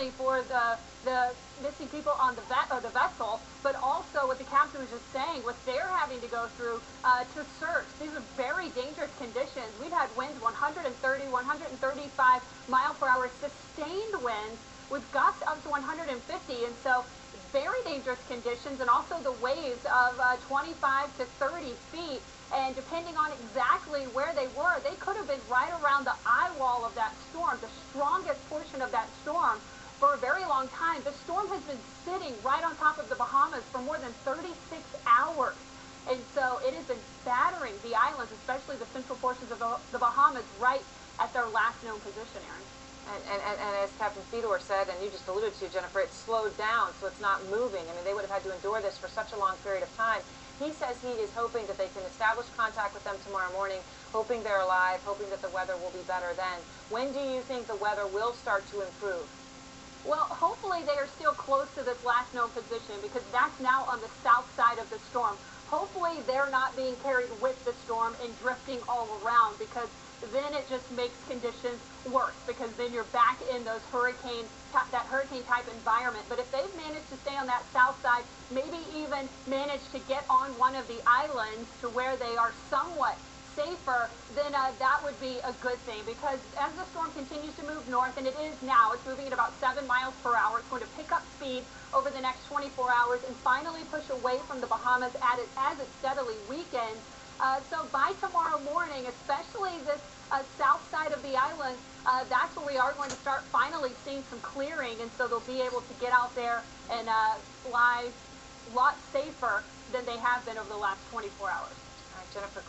only for the missing people on the vessel, but also what the captain was just saying, what they're having to go through to search. These are very dangerous conditions. We've had winds 130, 135 mile per hour sustained winds with gusts up to 150, and so very dangerous conditions, and also the waves of 25 to 30 feet. And depending on exactly where they were, they could have been right around the eye wall of that storm, the strongest portion of that storm, for a very long time. The storm has been sitting right on top of the Bahamas for more than 36 hours. And so it has been battering the islands, especially the central portions of the Bahamas, right at their last known position, Aaron. And as Captain Fedor said, and you just alluded to, Jennifer, it's slowed down, so it's not moving. I mean, they would have had to endure this for such a long period of time. He says he is hoping that they can establish contact with them tomorrow morning, hoping they're alive, hoping that the weather will be better then. When do you think the weather will start to improve? Well, hopefully they are still close to this last known position, because that's now on the south side of the storm. Hopefully they're not being carried with the storm and drifting all around, because then it just makes conditions worse, because then you're back in those that hurricane type environment. But if they've managed to stay on that south side, maybe even managed to get on one of the islands to where they are somewhat safer, then that would be a good thing, because as the storm continues to move north, and it is now, it's moving at about 7 miles per hour, it's going to pick up speed over the next 24 hours and finally push away from the Bahamas as it steadily weakens. So by tomorrow morning, especially this south side of the island, that's where we are going to start finally seeing some clearing, and so they'll be able to get out there and fly a lot safer than they have been over the last 24 hours. All right, Jennifer.